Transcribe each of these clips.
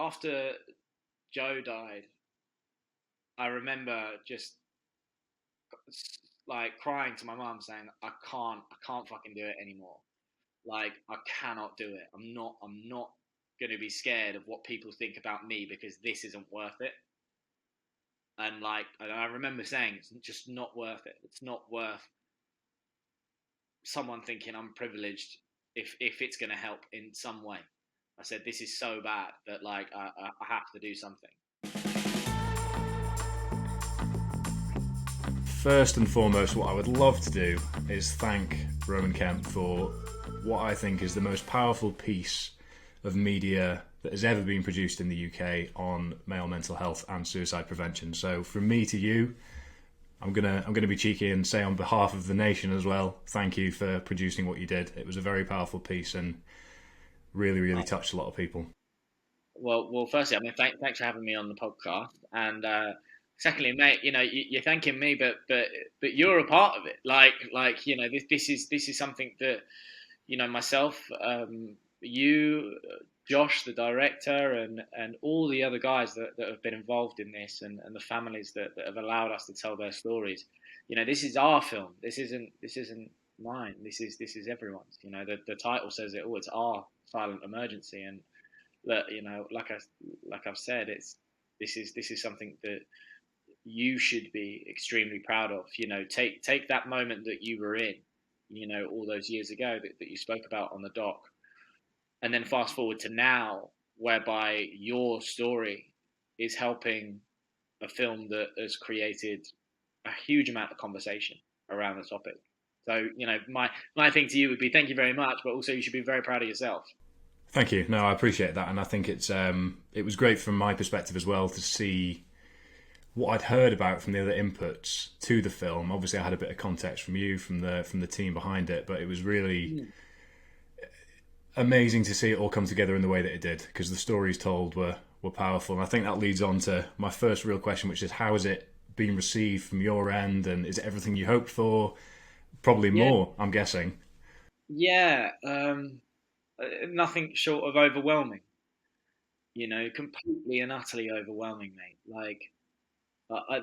after Joe died, I remember just like crying to my mum saying, I can't fucking do it anymore. Like, I cannot do it. I'm not going to be scared of what people think about me because this isn't worth it. And like, I remember saying, it's just not worth it. It's not worth someone thinking I'm privileged if it's going to help in some way. I said, this is so bad that like I have to do something. First and foremost, what I would love to do is thank Roman Kemp for what I think is the most powerful piece of media that has ever been produced in the UK on male mental health and suicide prevention. So from me to you, I'm gonna be cheeky and say on behalf of the nation as well, thank you for producing what you did. It was a very powerful piece and really touched a lot of people. Well, firstly, I mean, thanks for having me on the podcast, and secondly, mate, you're thanking me, but you're a part of it. Like this is something that myself, you, Josh, the director, and all the other guys that have been involved in this, and the families that have allowed us to tell their stories. This is our film. This isn't mine. This is everyone's. The title says it all. It's our silent emergency, and that like I've said, this is something that you should be extremely proud of. Take that moment that you were in, all those years ago that you spoke about on the doc, and then fast forward to now, whereby your story is helping a film that has created a huge amount of conversation around the topic. So, my thing to you would be thank you very much, but also you should be very proud of yourself. Thank you. No, I appreciate that, and I think it was great from my perspective as well to see what I'd heard about from the other inputs to the film. Obviously, I had a bit of context from you, from the team behind it, but it was really amazing to see it all come together in the way that it did, because the stories told were powerful. And I think that leads on to my first real question, which is how has it been received from your end, and is it everything you hoped for? Probably more, I'm guessing. Yeah, nothing short of overwhelming. Completely and utterly overwhelming, mate. Like,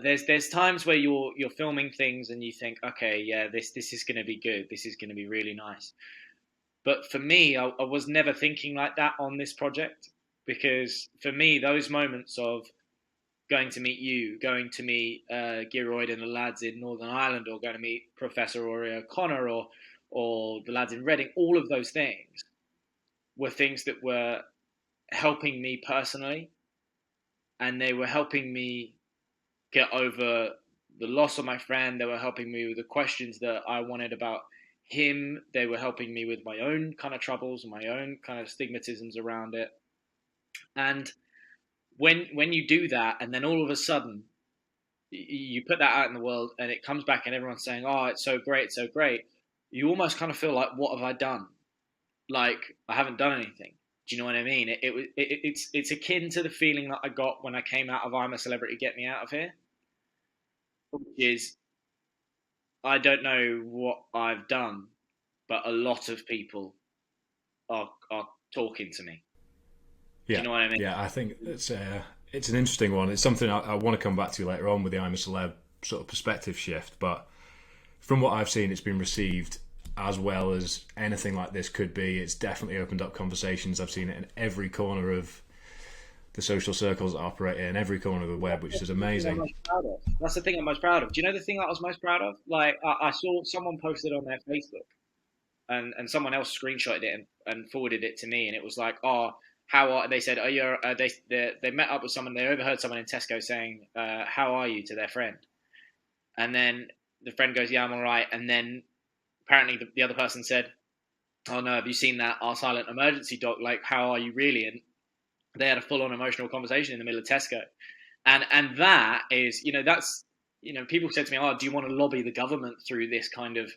there's times where you're filming things and you think, okay, yeah, this is going to be good. This is going to be really nice. But for me, I was never thinking like that on this project, because for me, those moments of going to meet you, going to meet Gearoyd and the lads in Northern Ireland, or going to meet Professor Rory O'Connor, or the lads in Reading, all of those things were things that were helping me personally, and they were helping me get over the loss of my friend. They were helping me with the questions that I wanted about him. They were helping me with my own kind of troubles and my own kind of stigmatisms around it. And when you do that, and then all of a sudden you put that out in the world, and it comes back, and everyone's saying, "Oh, it's so great, it's so great," you almost kind of feel like, "What have I done? Like, I haven't done anything." Do you know what I mean? It's akin to the feeling that I got when I came out of I'm a Celebrity, Get Me Out of Here, which is, I don't know what I've done, but a lot of people are talking to me. Do you Yeah, know what I mean? yeah. I think it's an interesting one. It's something I want to come back to later on with the I'm a Celeb sort of perspective shift. But from what I've seen, it's been received as well as anything like this could be. It's definitely opened up conversations. I've seen it in every corner of the social circles that operate in every corner of the web, which is amazing. That's the thing I'm most proud of. Do you know the thing that I was most proud of? Like, I saw someone posted on their Facebook, and someone else screenshotted it and forwarded it to me, and it was like, "Oh, how are," they said, "Oh, they met up with someone. They overheard someone in Tesco saying, how are you?" to their friend, and then the friend goes, "Yeah, I'm all right," and then apparently the other person said, "Oh no, have you seen that Our Silent Emergency doc? Like, how are you really?" And they had a full on emotional conversation in the middle of Tesco, and that is, that's, people said to me, "Oh, do you want to lobby the government through this kind of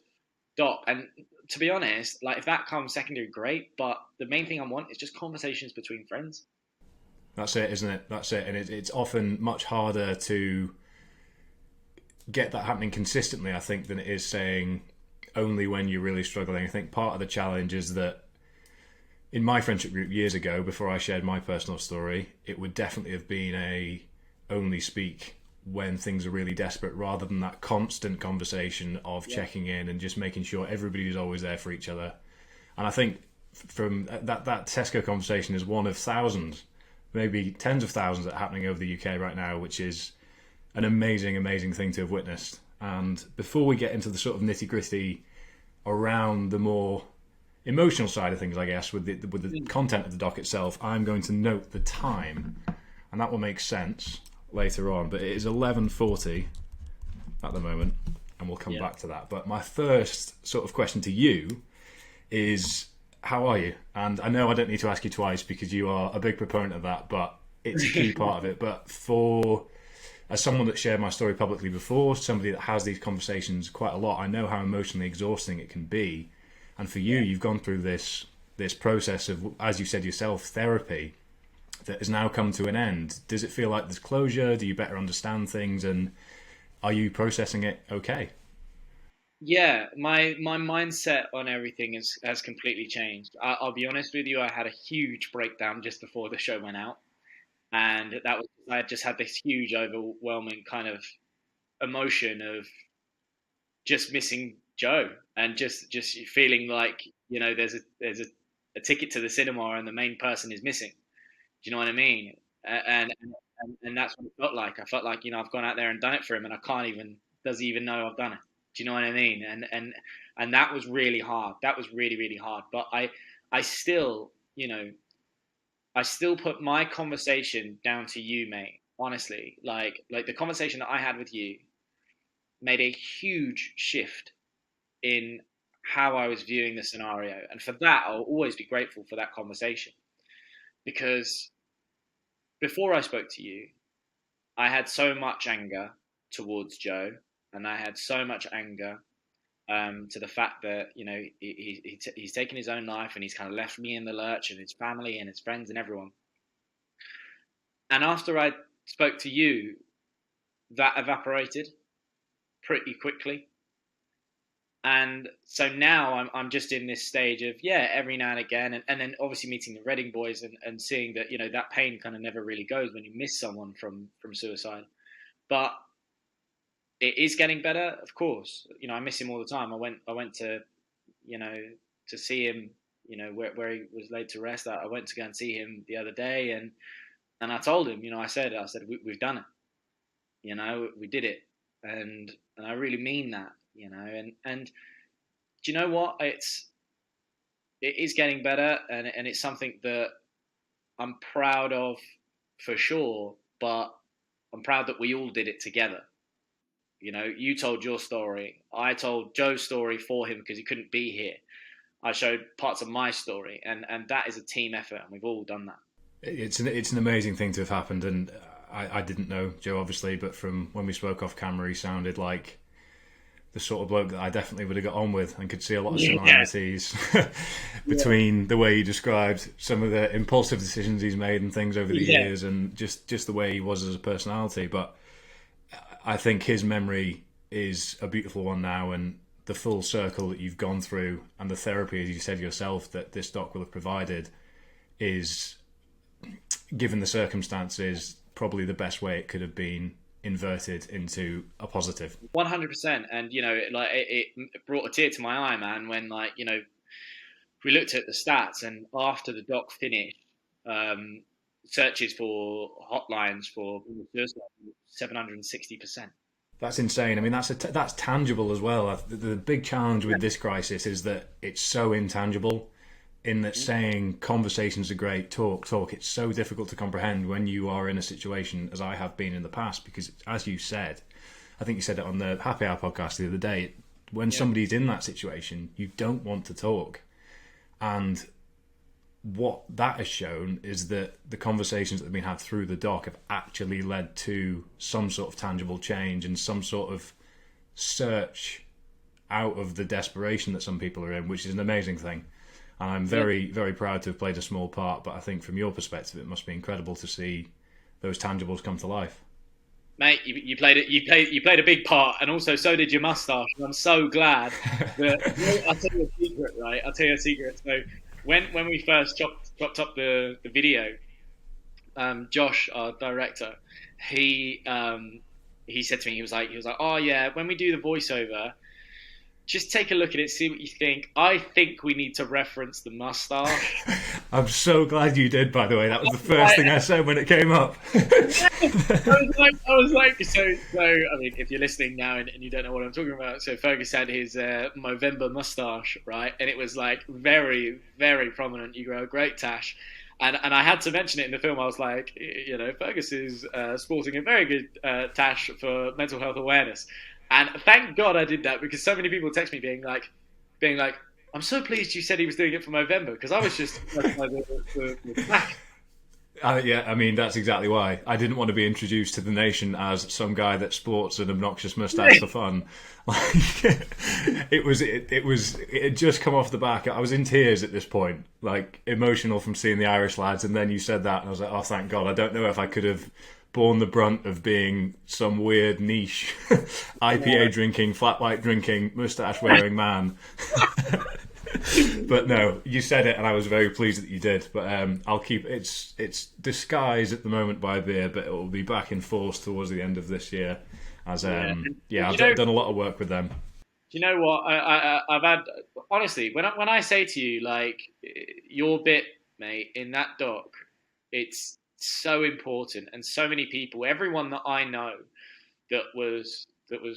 doc?" And to be honest, like, if that comes secondary, great. But the main thing I want is just conversations between friends. That's it, isn't it? That's it. And it's often much harder to get that happening consistently, I think, than it is saying only when you're really struggling. I think part of the challenge is that in my friendship group years ago, before I shared my personal story, it would definitely have been a only speak when things are really desperate, rather than that constant conversation of checking in and just making sure everybody is always there for each other. And I think from that Tesco conversation is one of thousands, maybe tens of thousands that are happening over the UK right now, which is an amazing thing to have witnessed. And before we get into the sort of nitty gritty around the more emotional side of things, I guess, with the content of the doc itself, I'm going to note the time, and that will make sense later on. But it is 11:40 at the moment, and we'll come back to that. But my first sort of question to you is, how are you? And I know I don't need to ask you twice because you are a big proponent of that, but it's a key part of it. But as someone that shared my story publicly before, somebody that has these conversations quite a lot, I know how emotionally exhausting it can be. And for you, you've gone through this process of, as you said yourself, therapy that has now come to an end. Does it feel like there's closure? Do you better understand things? And are you processing it okay? Yeah, my mindset on everything has completely changed. I'll be honest with you, I had a huge breakdown just before the show went out, and I just had this huge, overwhelming kind of emotion of just missing Joe, and just feeling like, there's a ticket to the cinema and the main person is missing. Do you know what I mean? And that's what it felt like. I felt like, I've gone out there and done it for him, and I can't even does he even know I've done it? Do you know what I mean? And that was really hard. That was really hard. But I still, I still put my conversation down to you, mate. Honestly, like the conversation that I had with you made a huge shift in how I was viewing the scenario. And for that, I'll always be grateful for that conversation, because before I spoke to you, I had so much anger towards Joe, and I had so much anger to the fact that, he's taken his own life, and he's kind of left me in the lurch, and his family and his friends and everyone. And after I spoke to you, that evaporated pretty quickly. And so now I'm just in this stage of, every now and again, and then obviously meeting the Reading boys and seeing that, that pain kind of never really goes when you miss someone from suicide. But it is getting better, of course. I miss him all the time. I went to, to see him, where he was laid to rest. I went to go and see him the other day, and I told him, I said, we've done it. We did it, and I really mean that, and do you know what? It is getting better, and it's something that I'm proud of for sure. But I'm proud that we all did it together. You told your story. I told Joe's story for him because he couldn't be here. I showed parts of my story, and that is a team effort, and we've all done that. It's an amazing thing to have happened, and I didn't know Joe, obviously, but from when we spoke off camera, he sounded like the sort of bloke that I definitely would have got on with, and could see a lot of similarities between the way he described some of the impulsive decisions he's made and things over the years, and just the way he was as a personality. But I think his memory is a beautiful one now, and the full circle that you've gone through, and the therapy, as you said yourself, that this doc will have provided, is, given the circumstances, probably the best way it could have been inverted into a positive. 100%. And it brought a tear to my eye, man, when we looked at the stats, and after the doc finished, searches for hotlines for suicide, 760%. That's insane. I mean, that's tangible as well. The big challenge with this crisis is that it's so intangible, in that saying conversations are great, talk, it's so difficult to comprehend when you are in a situation, as I have been in the past, because as you said, I think you said it on the Happy Hour podcast the other day, when somebody's in that situation, you don't want to talk. And what that has shown is that the conversations that have been had through the doc have actually led to some sort of tangible change and some sort of search out of the desperation that some people are in, which is an amazing thing. And I'm very, very proud to have played a small part, but I think from your perspective, it must be incredible to see those tangibles come to life. Mate, you played it. You played a big part, and also so did your moustache. And I'm so glad that I'll tell you a secret, right? I'll tell you a secret. So when we first chopped up the video, Josh, our director, he he said to me, he was like, oh yeah, when we do the voiceover, just take a look at it, see what you think. I think we need to reference the mustache. I'm so glad you did, by the way. That was the first thing I said when it came up. I was like, so. I mean, if you're listening now and you don't know what I'm talking about, so Fergus had his Movember mustache, right, and it was like very, very prominent. You grow a great tash, and I had to mention it in the film. I was like, you know, Fergus is sporting a very good tash for mental health awareness, and thank God I did that because so many people text me being like, I'm so pleased you said he was doing it for Movember because I was just the tash. Yeah, I mean that's exactly why I didn't want to be introduced to the nation as some guy that sports an obnoxious mustache for fun. Like it had just come off the back. I was in tears at this point, like emotional from seeing the Irish lads, and then you said that, and I was like, oh, thank God. I don't know if I could have borne the brunt of being some weird niche IPA drinking, flat white drinking, mustache wearing man. But no, you said it, and I was very pleased that you did. But I'll keep it's disguised at the moment by beer, but it will be back in force towards the end of this year. As I've done a lot of work with them. Do you know what I've had? Honestly, when I say to you like your bit, mate, in that doc, it's so important, and so many people, everyone that I know that was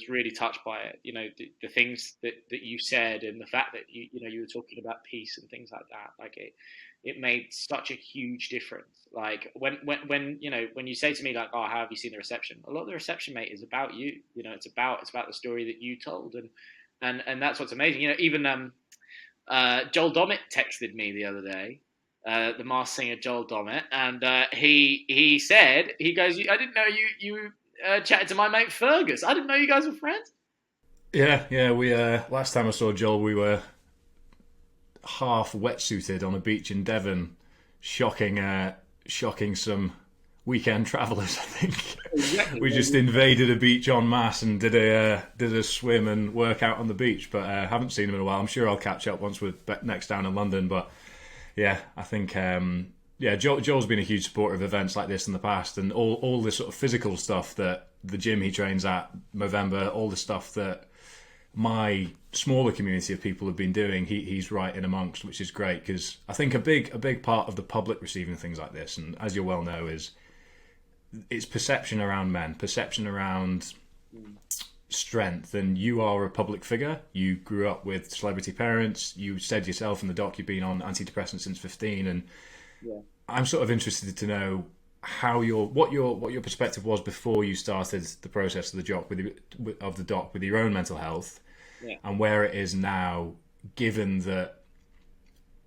really touched by it. You know, the things that you said, and the fact that you were talking about peace and things like that. Like it made such a huge difference. Like when you say to me like, oh, how have you seen the reception? A lot of the reception, mate, is about you. You know, it's about the story that you told, and that's what's amazing. You know, even Joel Dommett texted me the other day. The Masked Singer Joel Dommett, and he said, he goes, I didn't know you chatted to my mate Fergus. I didn't know you guys were friends. Yeah. We last time I saw Joel, we were half wetsuited on a beach in Devon, shocking some weekend travellers. I think we just invaded a beach en masse and did a swim and workout on the beach. But I haven't seen him in a while. I'm sure I'll catch up once we're next down in London. But yeah, I think Joel's been a huge supporter of events like this in the past, and all the sort of physical stuff that the gym he trains at, Movember, all the stuff that my smaller community of people have been doing, he's right in amongst, which is great, because I think a big part of the public receiving things like this, and as you well know, is it's perception around men, perception around strength. And you are a public figure, you grew up with celebrity parents, you said yourself in the doc you've been on antidepressants since 15, and I'm sort of interested to know how what your perspective was before you started the process of the doc with your own mental health, and where it is now, given that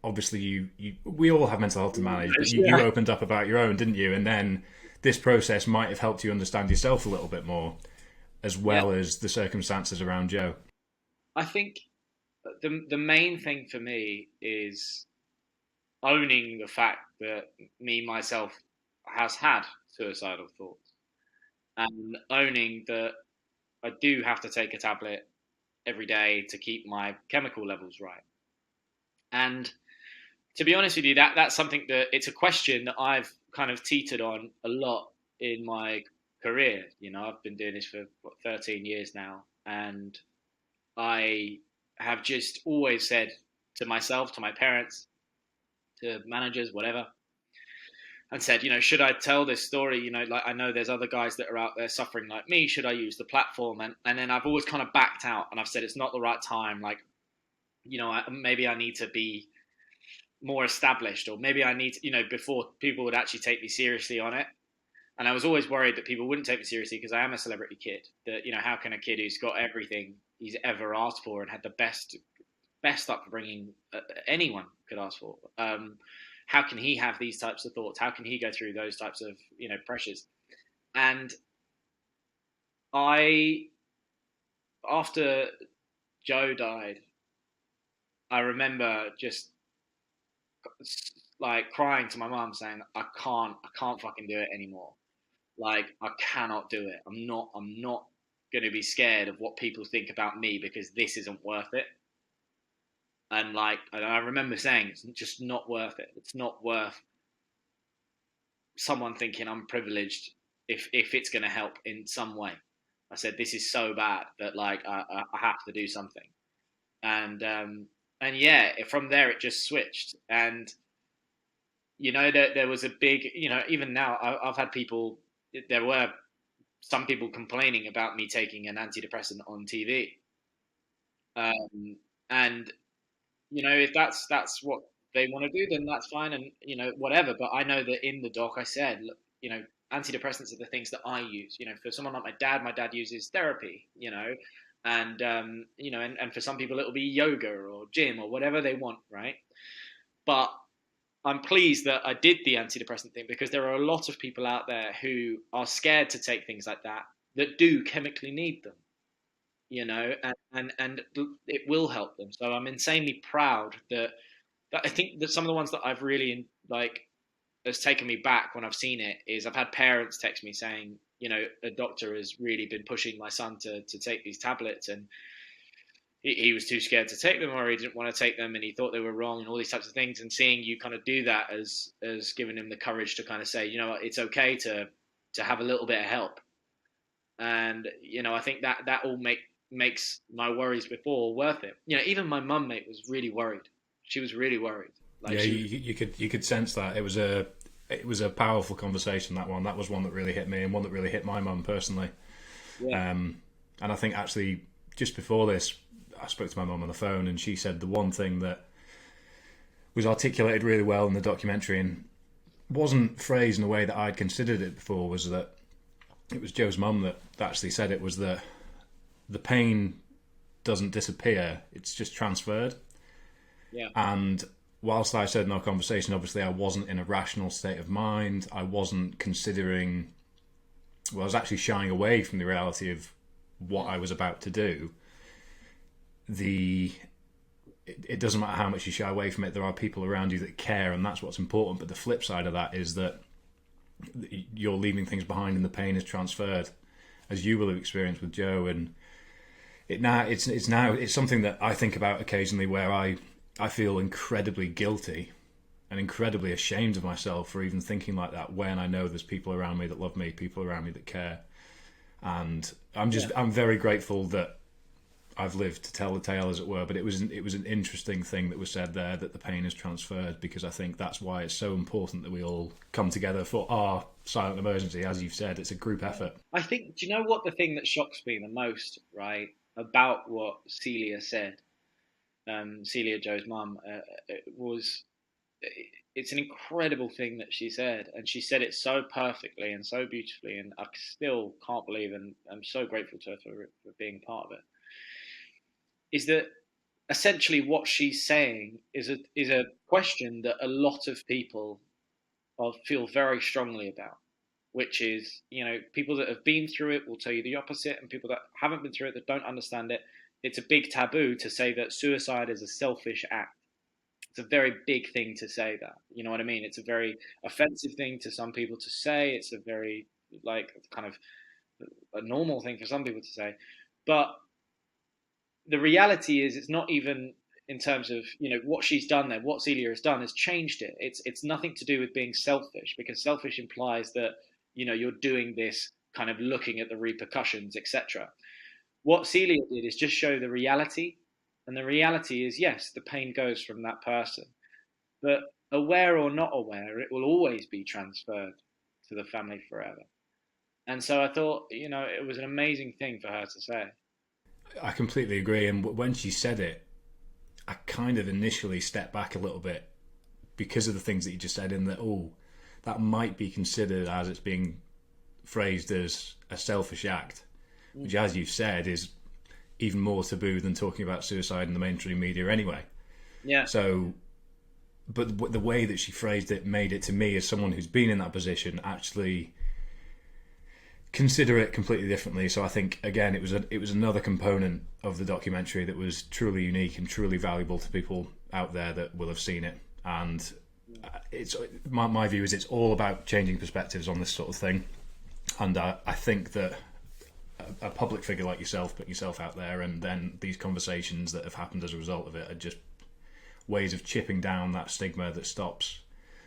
obviously we all have mental health to manage, but you opened up about your own, didn't you? And then this process might have helped you understand yourself a little bit more, as well as the circumstances around Joe. I think the main thing for me is owning the fact that myself has had suicidal thoughts, and owning that I do have to take a tablet every day to keep my chemical levels right. And to be honest with you, that's something that it's a question that I've kind of teetered on a lot in my career. You know, I've been doing this for 13 years now, and I have just always said to myself, to my parents, to managers, whatever, and said, you know, should I tell this story? You know, like I know there's other guys that are out there suffering like me. Should I use the platform? And then I've always kind of backed out, and I've said it's not the right time. Like, you know, maybe I need to be more established, or maybe I need to, you know, before people would actually take me seriously on it. And I was always worried that people wouldn't take me seriously because I am a celebrity kid. That, you know, how can a kid who's got everything he's ever asked for and had the best upbringing anyone could ask for, how can he have these types of thoughts? How can he go through those types of, you know, pressures? And after Joe died, I remember just like crying to my mum saying, I can't fucking do it anymore. Like, I cannot do it. I'm not going to be scared of what people think about me because this isn't worth it. And like, and I remember saying, it's just not worth it. It's not worth someone thinking I'm privileged if it's going to help in some way. I said this is so bad that like I have to do something, and yeah, from there it just switched. And there was a big, even now I've had people. There were some people complaining about me taking an antidepressant on TV, and if that's what they want to do, then that's fine, and whatever. But I know that in the doc I said, look, antidepressants are the things that I use. For someone like my dad uses therapy. And for some people it'll be yoga or gym or whatever they want, right? But I'm pleased that I did the antidepressant thing, because there are a lot of people out there who are scared to take things like that do chemically need them, and it will help them. So I'm insanely proud that I think that some of the ones that I've really like has taken me back when I've seen it is I've had parents text me saying, a doctor has really been pushing my son to take these tablets, and he was too scared to take them, or he didn't want to take them, and he thought they were wrong, and all these types of things. And seeing you kind of do that as giving him the courage to kind of say, what, it's okay to have a little bit of help. And I think that all makes my worries before worth it. Even my mum, mate, was really worried. She was really worried. Like, yeah, you could sense that it was a powerful conversation. That was one that really hit me, and one that really hit my mum personally. Yeah. And I think actually just before this, I spoke to my mum on the phone, and she said the one thing that was articulated really well in the documentary and wasn't phrased in a way that I'd considered it before, was that it was Joe's mum that actually said it, was that the pain doesn't disappear, it's just transferred. Yeah. And whilst I said in our conversation, obviously I wasn't in a rational state of mind, I wasn't considering, I was actually shying away from the reality of what I was about to do. It doesn't matter how much you shy away from it, there are people around you that care, and that's what's important. But the flip side of that is that you're leaving things behind, and the pain is transferred, as you will have experienced with Joe. And it's something that I think about occasionally, where I feel incredibly guilty and incredibly ashamed of myself for even thinking like that, when I know there's people around me that love me, people around me that care. And I'm very grateful that I've lived to tell the tale, as it were. But it was an interesting thing that was said there, that the pain is transferred, because I think that's why it's so important that we all come together for our silent emergency. As you've said, it's a group effort. I think, do you know what the thing that shocks me the most, right, about what Celia said, Celia, Joe's mum, was, it's an incredible thing that she said, and she said it so perfectly and so beautifully, and I still can't believe, and I'm so grateful to her for being part of it, is that essentially what she's saying is a question that a lot of people feel very strongly about, which is, people that have been through it will tell you the opposite, and people that haven't been through it, that don't understand it, it's a big taboo to say that suicide is a selfish act. It's a very big thing to say that. You know what I mean? It's a very offensive thing to some people to say. It's a very, like, kind of a normal thing for some people to say. But the reality is, it's not even in terms of, what she's done there. What Celia has done has changed it. It's nothing to do with being selfish, because selfish implies that, you're doing this kind of looking at the repercussions, etc. What Celia did is just show the reality, and the reality is, yes, the pain goes from that person, but aware or not aware, it will always be transferred to the family forever. And so I thought, it was an amazing thing for her to say. I completely agree. And when she said it, I kind of initially stepped back a little bit, because of the things that you just said, in that, that might be considered, as it's being phrased, as a selfish act, which, as you've said, is even more taboo than talking about suicide in the mainstream media anyway. Yeah. So, but the way that she phrased it made it, to me, as someone who's been in that position, actually consider it completely differently. So I think, again, it was another component of the documentary that was truly unique and truly valuable to people out there that will have seen it. And it's my view is it's all about changing perspectives on this sort of thing. And I think that a public figure like yourself, putting yourself out there, and then these conversations that have happened as a result of it, are just ways of chipping down that stigma that stops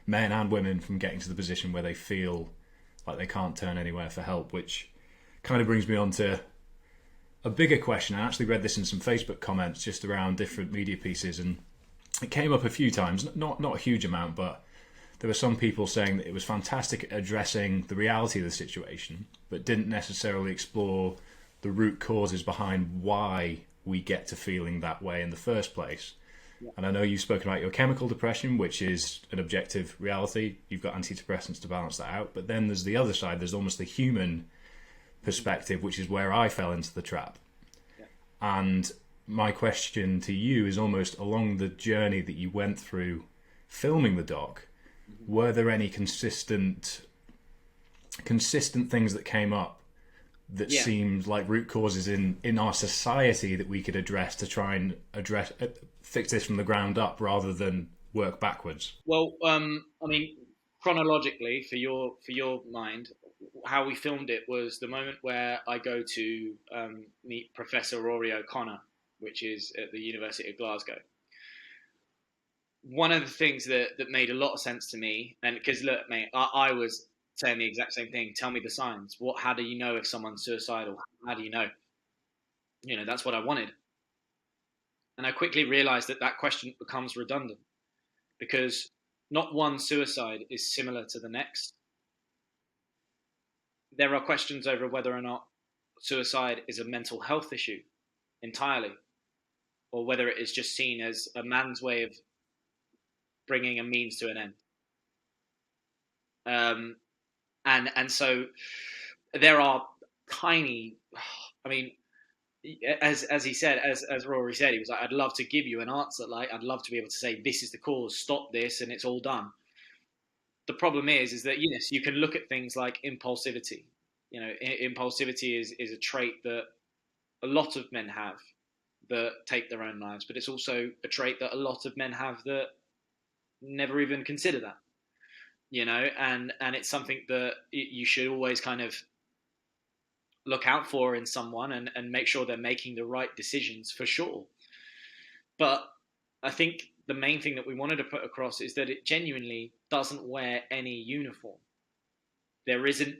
men and women from getting to the position where they feel like they can't turn anywhere for help, which kind of brings me on to a bigger question. I actually read this in some Facebook comments just around different media pieces, and it came up a few times, not a huge amount, but there were some people saying that it was fantastic at addressing the reality of the situation, but didn't necessarily explore the root causes behind why we get to feeling that way in the first place. Yeah. And I know you've spoken about your chemical depression, which is an objective reality. You've got antidepressants to balance that out. But then there's the other side. There's almost the human perspective, which is where I fell into the trap. Yeah. And my question to you is almost along the journey that you went through filming the doc, were there any consistent things that came up that seemed like root causes in our society that we could address to try and fix this from the ground up rather than work backwards? Well, I mean, chronologically, for your mind, how we filmed it was the moment where I go to meet Professor Rory O'Connor, which is at the University of Glasgow. One of the things that made a lot of sense to me, and because look, mate, I was saying the exact same thing. Tell me the signs. How do you know if someone's suicidal? How do you know? You know, that's what I wanted. And I quickly realized that question becomes redundant because not one suicide is similar to the next. There are questions over whether or not suicide is a mental health issue entirely, or whether it is just seen as a man's way of bringing a means to an end. And so there are tiny, I mean, as he said, as Rory said, he was like, I'd love to give you an answer. Like, I'd love to be able to say, this is the cause, stop this, and it's all done. The problem is that, yes, you can look at things like impulsivity. You know, impulsivity is a trait that a lot of men have that take their own lives, but it's also a trait that a lot of men have that never even consider that, you know, and it's something that you should always kind of look out for in someone and make sure they're making the right decisions for sure. But I think the main thing that we wanted to put across is that it genuinely doesn't wear any uniform. There isn't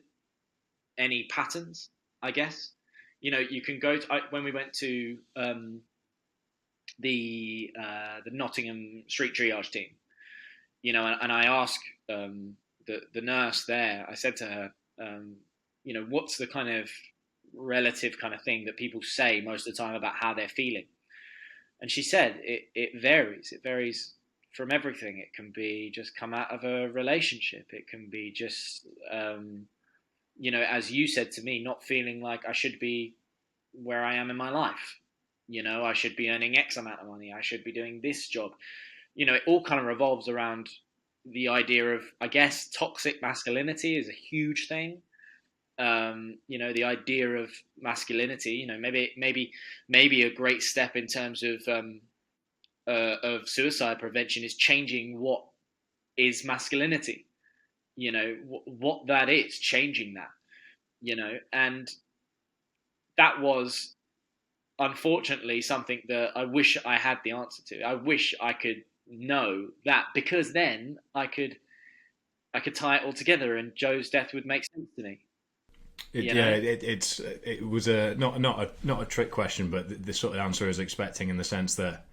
any patterns, I guess. You know, you can go to, when we went to the Nottingham street triage team, you know, and I asked the nurse there, I said to her, you know, what's the kind of relative kind of thing that people say most of the time about how they're feeling? And she said it varies. It varies from everything. It can be just come out of a relationship. It can be just, you know, as you said to me, not feeling like I should be where I am in my life. You know, I should be earning X amount of money. I should be doing this job. You know, it all kind of revolves around the idea of, I guess, toxic masculinity is a huge thing. You know, the idea of masculinity, you know, maybe a great step in terms of suicide prevention is changing what is masculinity, you know, what that is, changing that, you know, and that was unfortunately something that I wish I had the answer to. I wish I could know that, because then I could tie it all together and Joe's death would make sense to me. It was not a trick question, but the sort of answer I was expecting, in the sense that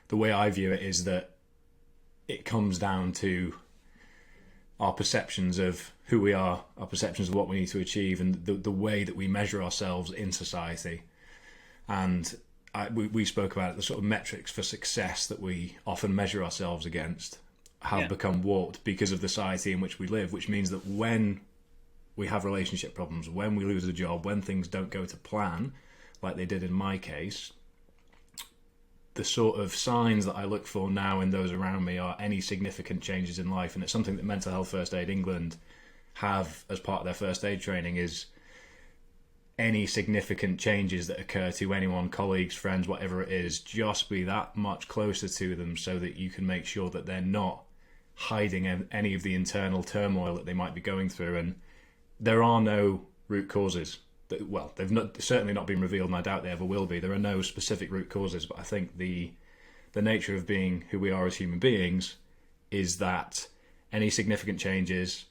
the way I view it is that it comes down to our perceptions of who we are, our perceptions of what we need to achieve, and the way that we measure ourselves in society. And we spoke about it, the sort of metrics for success that we often measure ourselves against have become warped because of the society in which we live, which means that when we have relationship problems, when we lose a job, when things don't go to plan, like they did in my case, the sort of signs that I look for now in those around me are any significant changes in life. And it's something that Mental Health First Aid England have as part of their first aid training, is any significant changes that occur to anyone, colleagues, friends, whatever it is, just be that much closer to them so that you can make sure that they're not hiding any of the internal turmoil that they might be going through. And there are no root causes. Well, they've certainly not been revealed, and I doubt they ever will be. There are no specific root causes, but I think the the nature of being who we are as human beings is that any significant changes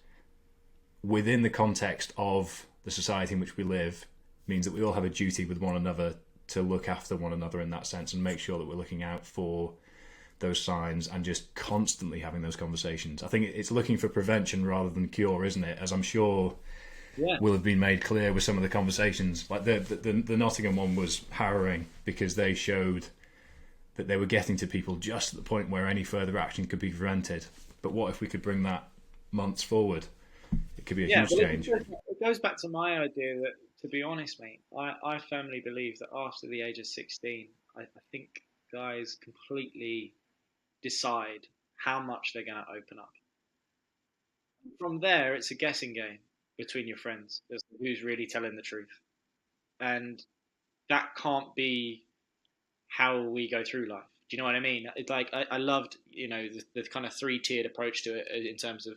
within the context of the society in which we live means that we all have a duty with one another to look after one another in that sense and make sure that we're looking out for those signs and just constantly having those conversations. I think it's looking for prevention rather than cure, isn't it? As I'm sure will have been made clear with some of the conversations. Like the Nottingham one was harrowing because they showed that they were getting to people just at the point where any further action could be prevented. But what if we could bring that months forward? It could be a huge change. It goes back to my idea that, to be honest, mate, I firmly believe that after the age of 16, I think guys completely decide how much they're going to open up. From there, it's a guessing game between your friends as to who's really telling the truth. And that can't be how we go through life. Do you know what I mean? It's like I loved, the kind of three-tiered approach to it in terms of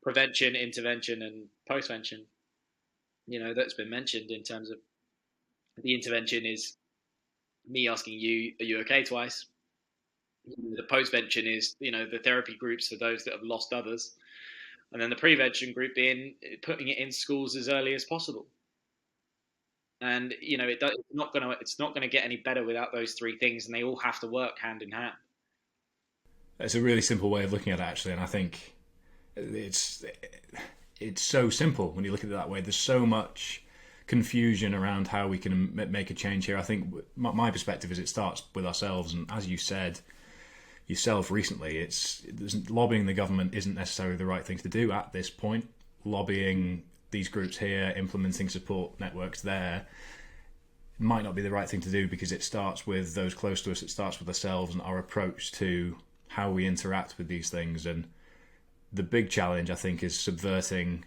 prevention, intervention, and postvention. That's been mentioned in terms of the intervention is me asking you, "Are you okay?" twice. The postvention is, the therapy groups for those that have lost others, and then the prevention group being putting it in schools as early as possible. And it's not gonna get any better without those three things, and they all have to work hand in hand. It's a really simple way of looking at it, actually, and I think it's so simple when you look at it that way. There's so much confusion around how we can make a change here. I think my perspective is it starts with ourselves, and as you said yourself recently, lobbying the government isn't necessarily the right thing to do at this point. Lobbying these groups here, implementing support networks there, might not be the right thing to do because it starts with those close to us, it starts with ourselves and our approach to how we interact with these things. And the big challenge, I think, is subverting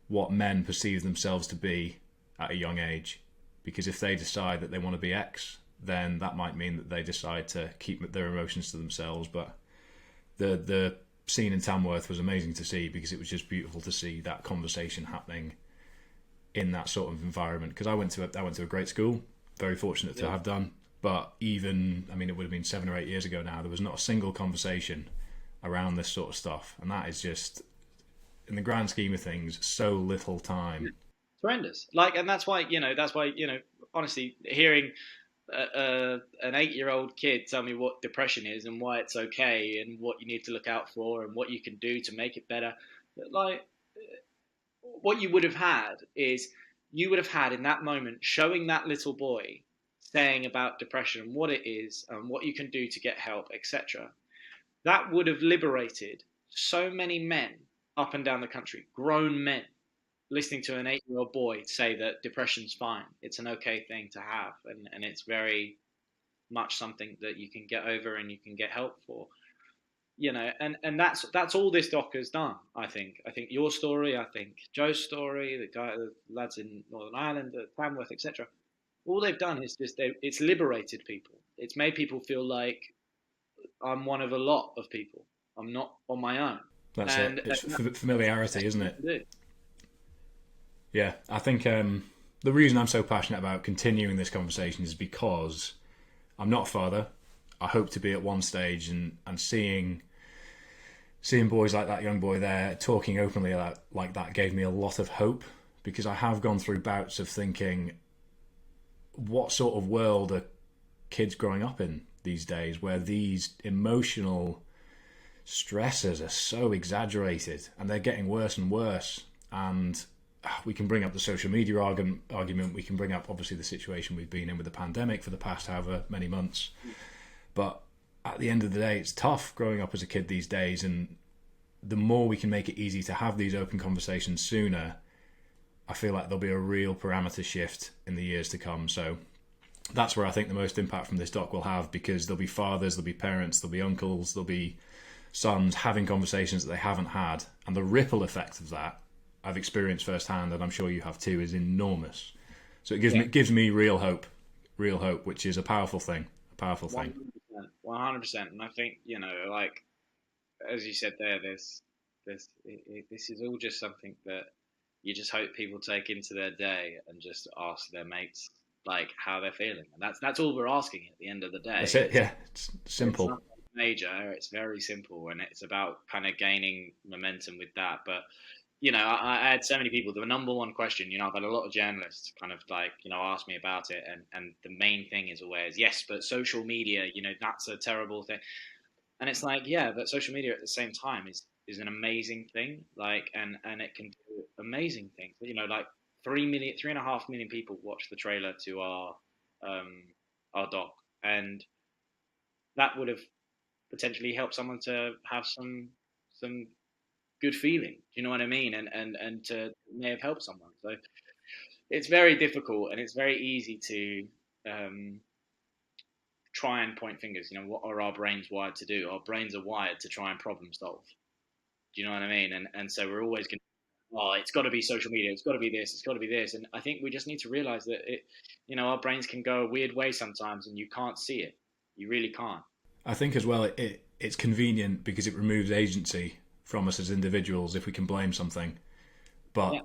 what men perceive themselves to be at a young age. Because if they decide that they want to be X, then that might mean that they decide to keep their emotions to themselves. But the scene in Tamworth was amazing to see because it was just beautiful to see that conversation happening in that sort of environment. Because I went to a great school, very fortunate to have done. But it would have been 7 or 8 years ago now, there was not a single conversation around this sort of stuff. And that is just, in the grand scheme of things, so little time. It's horrendous. And that's why, honestly, hearing an 8-year-old kid tell me what depression is and why it's okay and what you need to look out for and what you can do to make it better. What you would have had is in that moment showing that little boy saying about depression and what it is and what you can do to get help, etc. That would have liberated so many men up and down the country, grown men, listening to an 8-year-old boy say that depression's fine. It's an okay thing to have, and it's very much something that you can get over and you can get help for. And that's all this doc has done. I think your story, I think Joe's story, the lads in Northern Ireland, the Tamworth, etc. All they've done is it's liberated people. It's made people feel like I'm one of a lot of people. I'm not on my own. That's it. It's familiarity, isn't it? Yeah, I think the reason I'm so passionate about continuing this conversation is because I'm not a father. I hope to be at one stage, and seeing boys like that young boy there talking openly like that gave me a lot of hope, because I have gone through bouts of thinking, what sort of world are kids growing up in these days where these emotional stresses are so exaggerated and they're getting worse and worse. And we can bring up the social media argument. We can bring up, obviously, the situation we've been in with the pandemic for the past however many months. But at the end of the day, it's tough growing up as a kid these days. And the more we can make it easy to have these open conversations sooner, I feel like there'll be a real parameter shift in the years to come. So that's where I think the most impact from this doc will have, because there'll be fathers, there'll be parents, there'll be uncles, there'll be sons having conversations that they haven't had. And the ripple effect of that, I've experienced firsthand, and I'm sure you have too, is enormous. So it gives me real hope, which is a powerful thing. 100%. And I think, as you said there, this is all just something that you just hope people take into their day and just ask their mates like how they're feeling, and that's all we're asking at the end of the day. That's it. Yeah, it's It's simple. not major. It's very simple, and it's about kind of gaining momentum with that. But I had so many people. The number one question, I've had a lot of journalists kind of like, ask me about it, and the main thing is always, yes, but social media, that's a terrible thing. And it's like, yeah, but social media at the same time is an amazing thing, like, and it can do amazing things. Like 3.5 million people watched the trailer to um our doc, and that would have potentially helped someone to have some good feeling. Do you know what I mean? And to may have helped someone. So it's very difficult, and it's very easy to try and point fingers. What are our brains wired to do? Our brains are wired to try and problem solve. Do you know what I mean? And so we're always going to, oh, it's got to be social media. It's got to be this. It's got to be this. And I think we just need to realize that our brains can go a weird way sometimes, and you can't see it. You really can't. I think as well, it's convenient because it removes agency from us as individuals if we can blame something. But Yeah.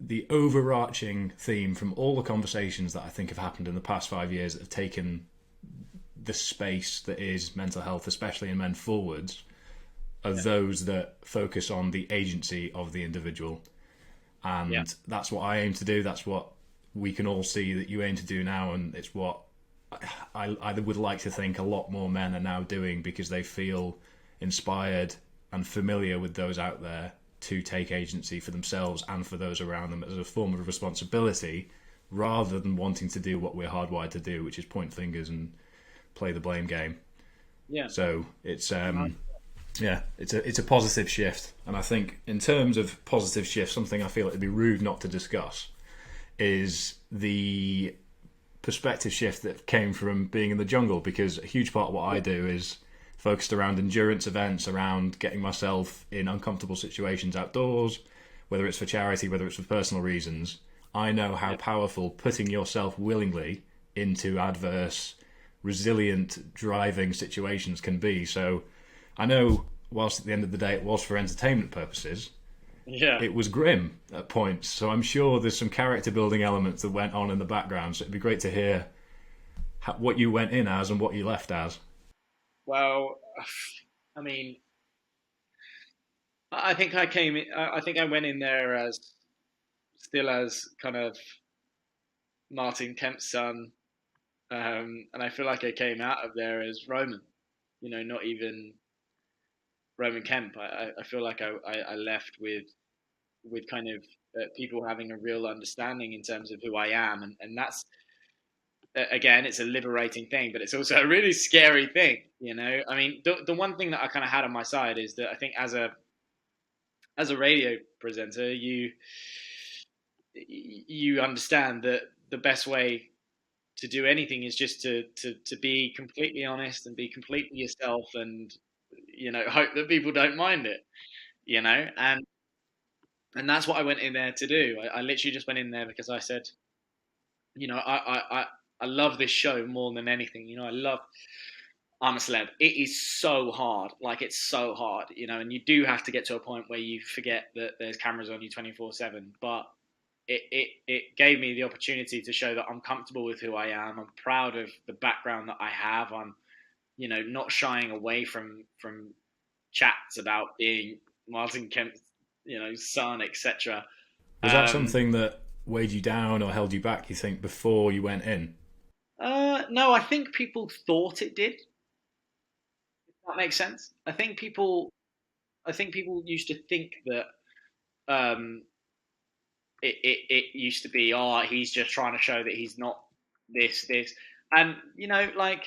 the overarching theme from all the conversations that I think have happened in the past 5 years that have taken the space that is mental health, especially in men, forwards, are those that focus on the agency of the individual. And that's what I aim to do. That's what we can all see that you aim to do now. And it's what I would like to think a lot more men are now doing, because they feel inspired and familiar with those out there to take agency for themselves and for those around them as a form of responsibility, rather than wanting to do what we're hardwired to do, which is point fingers and play the blame game. Yeah. So it's it's a positive shift. And I think in terms of positive shift, something I feel it'd be rude not to discuss is the perspective shift that came from being in the jungle, because a huge part of what I do is focused around endurance events, around getting myself in uncomfortable situations outdoors, whether it's for charity, whether it's for personal reasons. I know how powerful putting yourself willingly into adverse, resilient, driving situations can be. So I know, whilst at the end of the day it was for entertainment purposes, it was grim at points. So I'm sure there's some character building elements that went on in the background. So it'd be great to hear what you went in as and what you left as. Well, I mean, I think I came in, I think I went in there as kind of Martin Kemp's son, and I feel like I came out of there as Roman. Not even Roman Kemp. I feel like I left with kind of people having a real understanding in terms of who I am, and that's, again, it's a liberating thing, but it's also a really scary thing. I mean, the one thing that I kind of had on my side is that I think as a radio presenter, you understand that the best way to do anything is just to be completely honest and be completely yourself, and hope that people don't mind it. And that's what I went in there to do. I literally just went in there because I said, I love this show more than anything. I'm a celeb. It is so hard. Like, it's so hard, and you do have to get to a point where you forget that there's cameras on you 24/7. But it gave me the opportunity to show that I'm comfortable with who I am. I'm proud of the background that I have. I'm, not shying away from chats about being Martin Kemp's, son, etc. Was that something that weighed you down or held you back, you think, before you went in? No, I think people thought it did. If that makes sense. I think people used to think that it used to be, oh, he's just trying to show that he's not this, and like,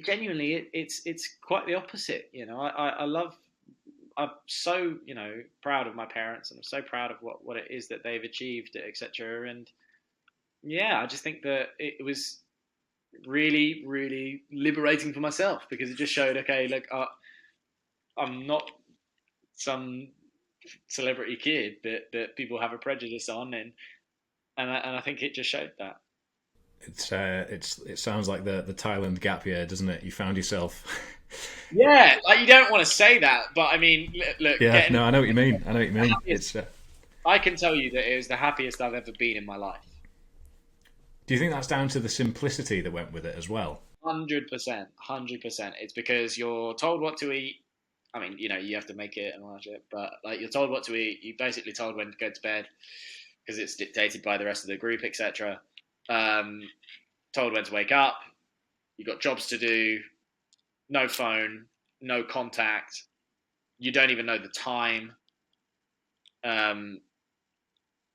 genuinely, it's quite the opposite. I'm so proud of my parents, and I'm so proud of what it is that they've achieved, etc. And yeah, I just think that it was really, really liberating for myself, because it just showed, okay, look, I'm not some celebrity kid that people have a prejudice on, and I think it just showed that. It sounds like the Thailand gap year, doesn't it? You found yourself. Yeah, like, you don't want to say that, but I mean, look. Yeah, no, I know what you mean. It's I can tell you that it was the happiest I've ever been in my life. Do you think that's down to the simplicity that went with it as well? 100%, 100%. It's because you're told what to eat. I mean, you have to make it and all that shit, but like you're told what to eat. You're basically told when to go to bed because it's dictated by the rest of the group, etc. Um, Told when to wake up. You got jobs to do. No phone, no contact. You don't even know the time. Um,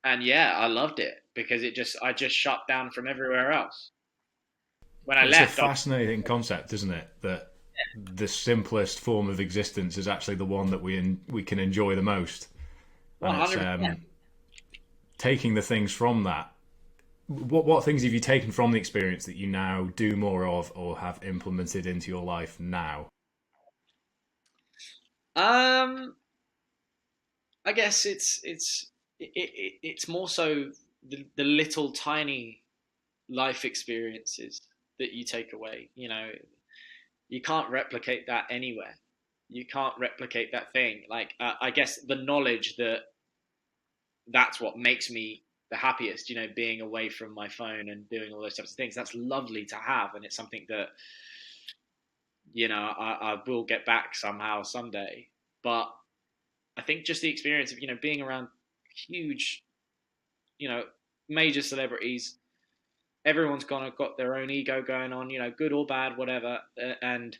and yeah, I loved it because I just shut down from everywhere else. When I It's a left, fascinating concept, isn't it? That the simplest form of existence is actually the one that we can enjoy the most, and it's 100%. taking the things from that. What things have you taken from the experience that you now do more of or have implemented into your life now? Um, I guess it's more so the little tiny life experiences that you take away. You can't replicate that anywhere. You can't replicate that thing. Like I guess the knowledge that that's what makes me the happiest. Being away from my phone and doing all those types of things. That's lovely to have, and it's something that I will get back somehow someday. But I think just the experience of being around huge, you know, major celebrities. Everyone's got their own ego going on, good or bad, whatever, and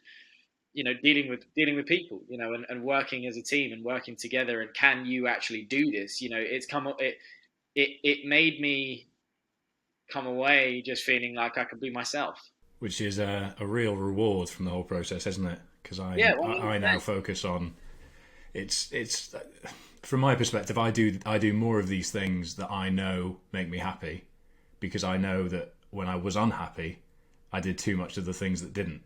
dealing with people, and working as a team and working together. And can you actually do this? It's come it made me come away just feeling like I could be myself. Which is a real reward from the whole process, isn't it? Because Yeah, I now 100%. focus on it's from my perspective. I do more of these things that I know make me happy because I know that when I was unhappy, I did too much of the things that didn't.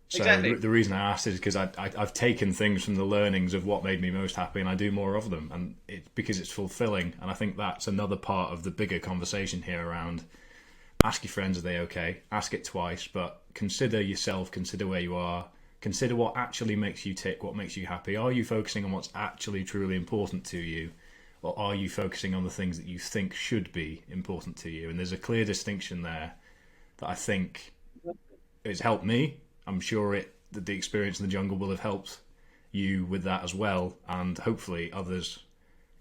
So Exactly. the reason I asked is because I've taken things from the learnings of what made me most happy, and I do more of them, and because it's fulfilling. And I think that's another part of the bigger conversation here around ask your friends, are they okay? Ask it twice, but consider yourself, consider where you are, consider what actually makes you tick, what makes you happy. Are you focusing on what's actually truly important to you, or are you focusing on the things that you think should be important to you? And there's a clear distinction there that I think it's helped me. I'm sure that the experience in the jungle will have helped you with that as well, and hopefully others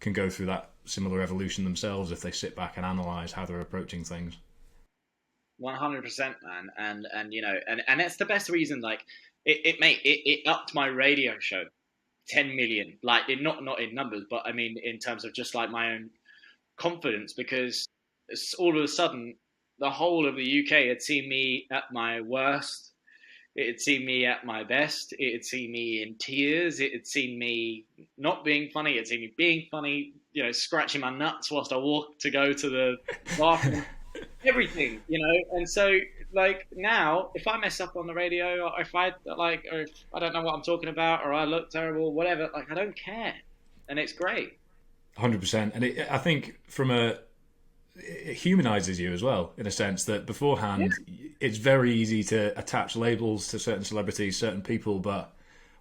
can go through that similar evolution themselves if they sit back and analyze how they're approaching things. 100%, man. And and that's the best reason. Like it upped my radio show 10 million, like not in numbers, but I mean in terms of just like my own confidence, because all of a sudden the whole of the UK had seen me at my worst. It had seen me at my best. It had seen me in tears. It had seen me not being funny. It had seen me being funny, scratching my nuts whilst I walked to go to the bathroom. Everything. And so like now, if I mess up on the radio, or if or if I don't know what I'm talking about, or I look terrible, whatever, like I don't care, and it's great. 100%. And I think it humanizes you as well, in a sense that Yeah, beforehand it's very easy to attach labels to certain celebrities, certain people, but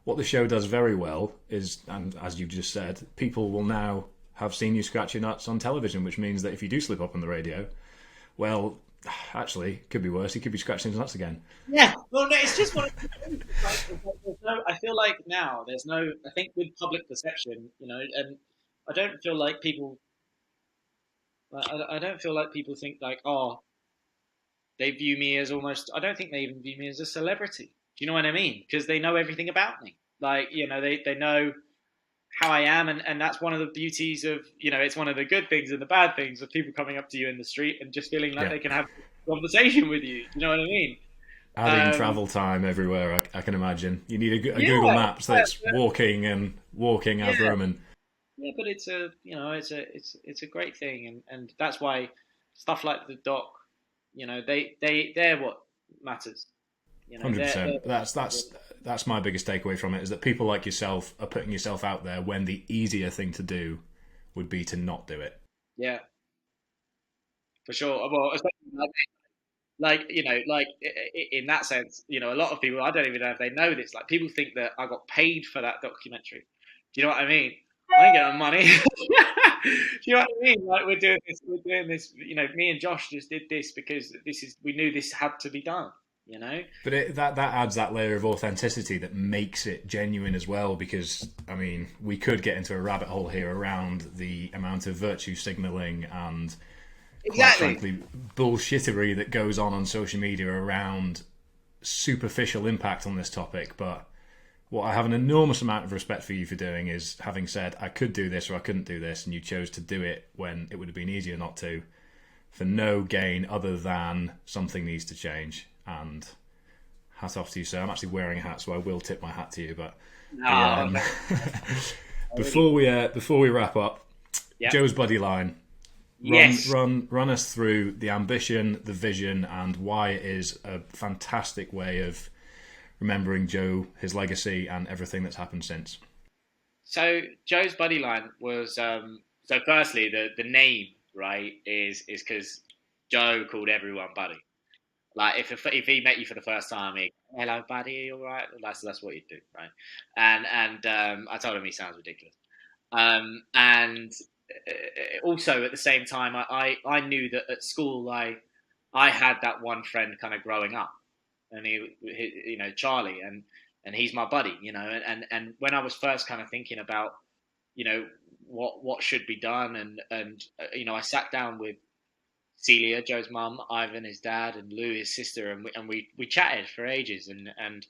what the show does very well is, and as you just said, people will now have seen you scratch your nuts on television, which means that if you do slip up on the radio, well, actually, it could be worse. He could be scratching his nuts again. yeah. Well, no, it's just one of those things. I feel like now there's no. I think with public perception, and I don't feel like people. I don't feel like people think like, oh, they view me as almost. I don't think they even view me as a celebrity. Do you know what I mean? Because they know everything about me. Like, they know how I am, and that's one of the beauties of, it's one of the good things and the bad things of people coming up to you in the street and just feeling like Yeah. they can have a conversation with you. You know what I mean? Adding Um, travel time everywhere, I can imagine. You need a yeah, Google Maps yeah, that's walking and walking as yeah, Roman. yeah. But it's a great thing, and that's why stuff like the doc, they're what matters. Hundred They're percent. That's my biggest takeaway from it is that people like yourself are putting yourself out there when the easier thing to do would be to not do it. yeah, for sure. Well, especially like in that sense, a lot of people, I don't even know if they know this. Like people think that I got paid for that documentary. Do you know what I mean? I ain't getting money. Do you know what I mean? Like we're doing this. We're doing this. You know, me and Josh just did this because this is. We knew this had to be done. You know. But that adds that layer of authenticity that makes it genuine as well. Because I mean, we could get into a rabbit hole here around the amount of virtue signaling and, quite Exactly. frankly, bullshittery that goes on social media around superficial impact on this topic. But what I have an enormous amount of respect for you for doing is having said I could do this or I couldn't do this, and you chose to do it when it would have been easier not to, for no gain other than something needs to change. And hat off to you, sir. I'm actually wearing a hat, so I will tip my hat to you. But No. before we wrap up, Yeah. Joe's buddy line. Yes. Run us through the ambition, the vision, and why it is a fantastic way of remembering Joe, his legacy, and everything that's happened since. So Joe's buddy line was so firstly the name right is because Joe called everyone buddy. Like if he met you for the first time, he hello buddy, are you all right? That's what he'd do, right? And I told him he sounds ridiculous. And also at the same time, I knew that at school I had that one friend kind of growing up, and he you know Charlie, and he's my buddy, you know, and when I was first kind of thinking about you know what should be done, and you know I sat down with Celia, Joe's mum, Ivan, his dad, and Lou, his sister, and we chatted for ages, and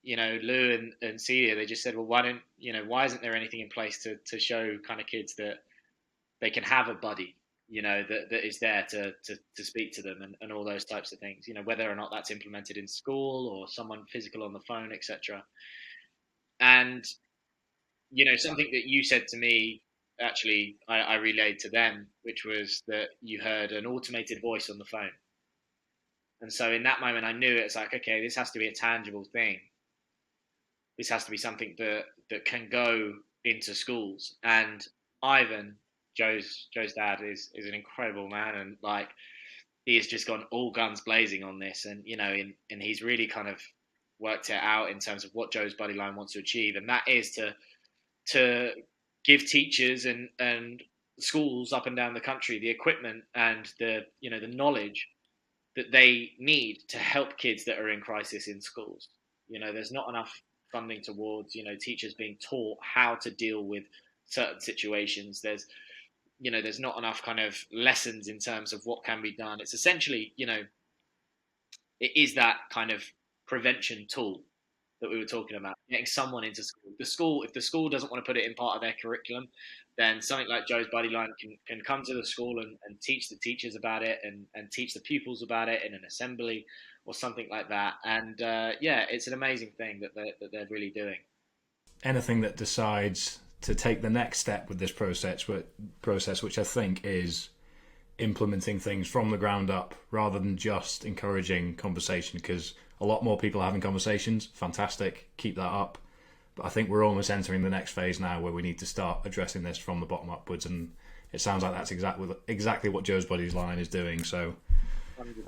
you know, Lou and Celia, they just said, well, why don't you know, why isn't there anything in place to show kind of kids that they can have a buddy, you know, that is there to speak to them and all those types of things, you know, whether or not that's implemented in school or someone physical on the phone, etc. And you know, something that you said to me, actually, I relayed to them, which was that you heard an automated voice on the phone. And so in that moment, I knew it's like, okay, this has to be a tangible thing. This has to be something that can go into schools. And Ivan, Joe's dad, is an incredible man, and like he has just gone all guns blazing on this, and you know, and he's really kind of worked it out in terms of what Joe's buddy line wants to achieve, and that is to give teachers and schools up and down the country the equipment and the you know the knowledge that they need to help kids that are in crisis in schools. You know, there's not enough funding towards you know teachers being taught how to deal with certain situations. There's not enough kind of lessons in terms of what can be done. It's essentially you know it is that kind of prevention tool that we were talking about, getting someone into school. The school, if the school doesn't want to put it in part of their curriculum, then something like Joe's Buddy Line can come to the school and teach the teachers about it and teach the pupils about it in an assembly or something like that. And yeah, it's an amazing thing that they're really doing. Anything that decides to take the next step with this process, which I think is implementing things from the ground up rather than just encouraging conversation, because a lot more people are having conversations. Fantastic, keep that up. But I think we're almost entering the next phase now where we need to start addressing this from the bottom upwards, and it sounds like that's exactly what Joe's Buddy's Line is doing. So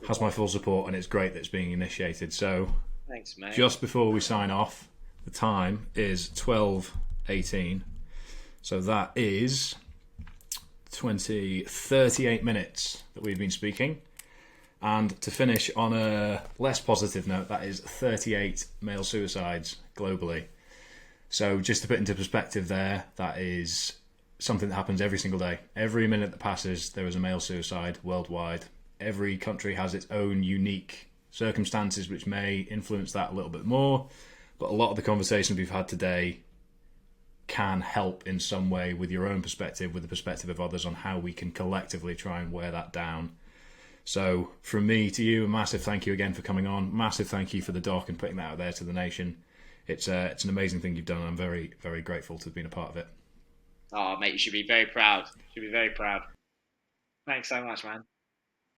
has my full support, and it's great that it's being initiated. So Thanks, mate. just before we sign off, the time is 12:18. So that is 38 minutes that we've been speaking. And to finish on a less positive note, that is 38 male suicides globally. So just to put into perspective there, that is something that happens every single day. Every minute that passes, there is a male suicide worldwide. Every country has its own unique circumstances which may influence that a little bit more. But a lot of the conversations we've had today can help in some way with your own perspective, with the perspective of others, on how we can collectively try and wear that down. So from me to you, a massive thank you again for coming on. Massive thank you for the doc and putting that out there to the nation. It's an amazing thing you've done, and I'm very, very grateful to have been a part of it. Oh, mate, you should be very proud. You should be very proud. Thanks so much, man.